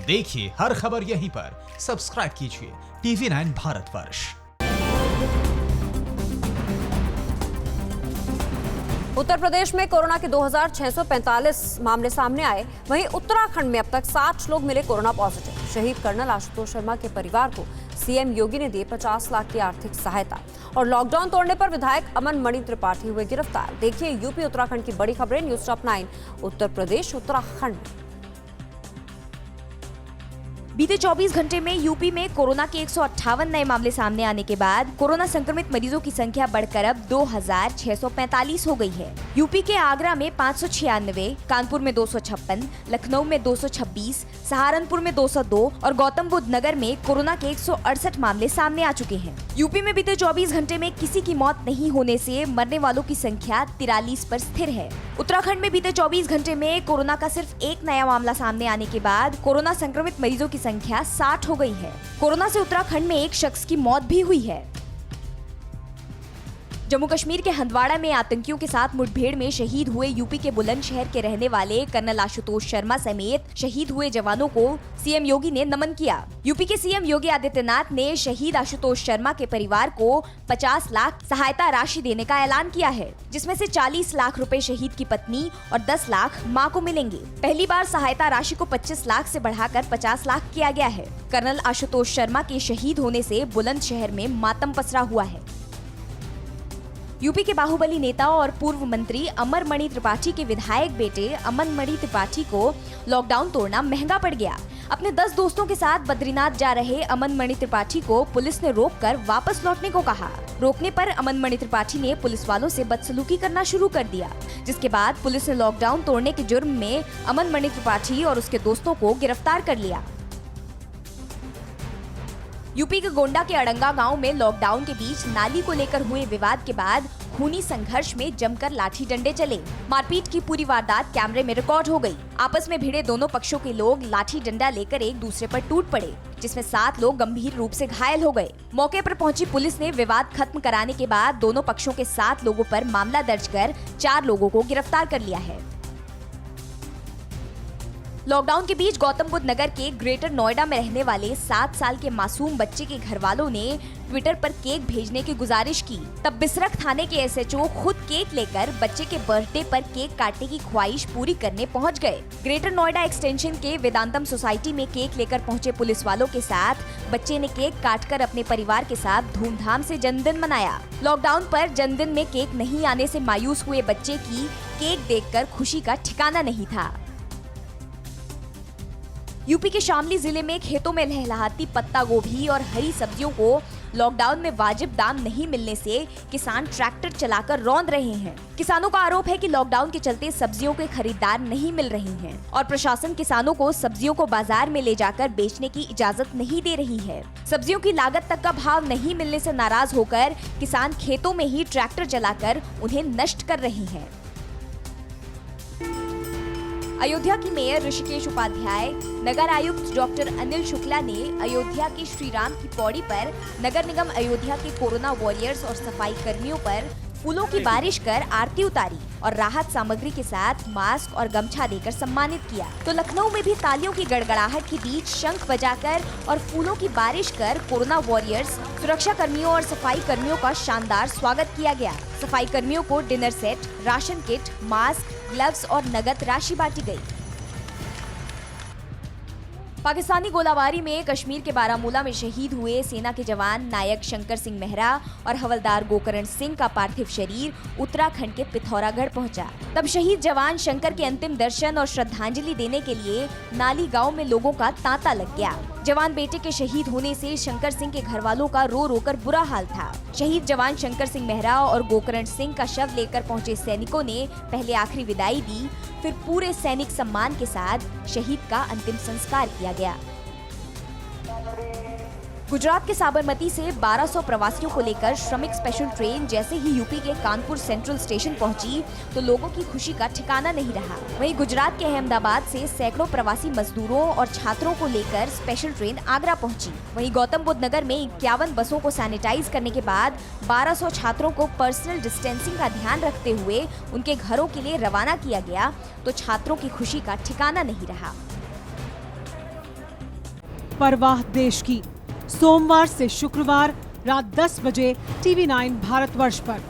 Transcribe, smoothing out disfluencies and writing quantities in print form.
देखिए हर खबर यहीं पर। सब्सक्राइब कीजिए TV9 भारतवर्ष। उत्तर प्रदेश में कोरोना के 2645 मामले सामने आए। वहीं उत्तराखंड में अब तक 60 लोग मिले कोरोना पॉजिटिव। शहीद कर्नल आशुतोष शर्मा के परिवार को सीएम योगी ने दी 50 लाख की आर्थिक सहायता। और लॉकडाउन तोड़ने पर विधायक अमन मणि त्रिपाठी हुए गिरफ्तार। देखिए यूपी उत्तराखंड की बड़ी खबरें न्यूज़ टॉप 9 उत्तर प्रदेश उत्तराखंड। बीते 24 घंटे में यूपी में कोरोना के 158 नए मामले सामने आने के बाद कोरोना संक्रमित मरीजों की संख्या बढ़कर अब 2645 हो गई है। यूपी के आगरा में 596, कानपुर में 256, लखनऊ में 226, सहारनपुर में 202 और गौतम बुद्ध नगर में कोरोना के 168 मामले सामने आ चुके हैं। यूपी में बीते 24 घंटे में किसी की मौत नहीं होने से मरने वालों की संख्या 43 पर स्थिर है। उत्तराखंड में बीते 24 घंटे में कोरोना का सिर्फ एक नया मामला सामने आने के बाद कोरोना संक्रमित मरीजों की संख्या 60 हो गई है। कोरोना से उत्तराखंड में एक शख्स की मौत भी हुई है। जम्मू कश्मीर के हंदवाड़ा में आतंकियों के साथ मुठभेड़ में शहीद हुए यूपी के बुलंदशहर के रहने वाले कर्नल आशुतोष शर्मा समेत शहीद हुए जवानों को सीएम योगी ने नमन किया। यूपी के सीएम योगी आदित्यनाथ ने शहीद आशुतोष शर्मा के परिवार को 50 लाख सहायता राशि देने का ऐलान किया है, जिसमें से 40 लाख रुपए शहीद की पत्नी और 10 लाख मां को मिलेंगे। पहली बार सहायता राशि को 25 लाख से बढ़ाकर 50 लाख किया गया है। कर्नल आशुतोष शर्मा के शहीद होने से बुलंदशहर में मातम पसरा हुआ है। यूपी के बाहुबली नेता और पूर्व मंत्री अमर मणि त्रिपाठी के विधायक बेटे अमन मणि त्रिपाठी को लॉकडाउन तोड़ना महंगा पड़ गया। अपने 10 दोस्तों के साथ बद्रीनाथ जा रहे अमन मणि त्रिपाठी को पुलिस ने रोककर वापस लौटने को कहा। रोकने पर अमन मणि त्रिपाठी ने पुलिस वालों से बदसलूकी करना शुरू कर दिया, जिसके बाद पुलिस ने लॉकडाउन तोड़ने के जुर्म में अमन मणि त्रिपाठी और उसके दोस्तों को गिरफ्तार कर लिया। यूपी के गोंडा के अड़ंगा गांव में लॉकडाउन के बीच नाली को लेकर हुए विवाद के बाद खूनी संघर्ष में जमकर लाठी डंडे चले। मारपीट की पूरी वारदात कैमरे में रिकॉर्ड हो गई। आपस में भिड़े दोनों पक्षों के लोग लाठी डंडा लेकर एक दूसरे पर टूट पड़े, जिसमें 7 लोग गंभीर रूप से घायल हो गए। मौके पर पहुंची पुलिस ने विवाद खत्म कराने के बाद दोनों पक्षों के 7 लोगों पर मामला दर्ज कर 4 लोगों को गिरफ्तार कर लिया है। लॉकडाउन के बीच गौतम बुद्ध नगर के ग्रेटर नोएडा में रहने वाले 7 साल के मासूम बच्चे के घर वालों ने ट्विटर पर केक भेजने की गुजारिश की। तब बिसरख थाने के एसएचओ खुद केक लेकर बच्चे के बर्थडे पर केक काटने की ख्वाहिश पूरी करने पहुंच गए। ग्रेटर नोएडा एक्सटेंशन के वेदांतम सोसाइटी में केक लेकर पहुंचे पुलिस वालों के साथ बच्चे ने केक काटकर अपने परिवार के साथ धूमधाम से जन्मदिन मनाया। लॉकडाउन पर जन्मदिन में केक नहीं आने से मायूस हुए बच्चे की केक देखकर खुशी का ठिकाना नहीं था। यूपी के शामली जिले में खेतों में लहलहाती पत्ता गोभी और हरी सब्जियों को लॉकडाउन में वाजिब दाम नहीं मिलने से किसान ट्रैक्टर चलाकर रौंद रहे हैं। किसानों का आरोप है कि लॉकडाउन के चलते सब्जियों के खरीदार नहीं मिल रहे हैं और प्रशासन किसानों को सब्जियों को बाजार में ले जाकर बेचने की इजाजत नहीं दे रही है। सब्जियों की लागत तक का भाव नहीं मिलने से नाराज होकर किसान खेतों में ही ट्रैक्टर चलाकर उन्हें नष्ट कर रहे हैं। अयोध्या की मेयर ऋषिकेश उपाध्याय, नगर आयुक्त डॉक्टर अनिल शुक्ला ने अयोध्या के श्री राम की पौड़ी पर नगर निगम अयोध्या के कोरोना वॉरियर्स और सफाई कर्मियों पर फूलों की बारिश कर आरती उतारी और राहत सामग्री के साथ मास्क और गमछा देकर सम्मानित किया। तो लखनऊ में भी तालियों की गड़गड़ाहट के बीच शंख बजाकर और फूलों की बारिश कर कोरोना वॉरियर्स, सुरक्षा कर्मियों और सफाई कर्मियों का शानदार स्वागत किया गया। सफाई कर्मियों को dinner set, ration kit, mask, gloves और नगद राशि बांटी गई। पाकिस्तानी गोलाबारी में कश्मीर के बारामूला में शहीद हुए सेना के जवान नायक शंकर सिंह मेहरा और हवलदार गोकरण सिंह का पार्थिव शरीर उत्तराखंड के पिथौरागढ़ पहुंचा। तब शहीद जवान शंकर के अंतिम दर्शन और श्रद्धांजलि देने के लिए नाली गांव में लोगों का तांता लग गया। जवान बेटे के शहीद होने से शंकर सिंह के घर वालों का रो रो कर बुरा हाल था। शहीद जवान शंकर सिंह मेहरा और गोकरण सिंह का शव लेकर पहुंचे सैनिकों ने पहले आखिरी विदाई दी, फिर पूरे सैनिक सम्मान के साथ शहीद का अंतिम संस्कार किया गया। गुजरात के साबरमती से 1200 प्रवासियों को लेकर श्रमिक स्पेशल ट्रेन जैसे ही यूपी के कानपुर सेंट्रल स्टेशन पहुंची तो लोगों की खुशी का ठिकाना नहीं रहा। वहीं गुजरात के अहमदाबाद से सैकड़ों प्रवासी मजदूरों और छात्रों को लेकर स्पेशल ट्रेन आगरा पहुंची। वहीं गौतम बुद्ध नगर में 51 बसों को सैनिटाइज करने के बाद 1200 छात्रों को पर्सनल डिस्टेंसिंग का ध्यान रखते हुए उनके घरों के लिए रवाना किया गया तो छात्रों की खुशी का ठिकाना नहीं रहा। परवाह देश की। सोमवार से शुक्रवार रात 10 बजे TV9 भारतवर्ष पर।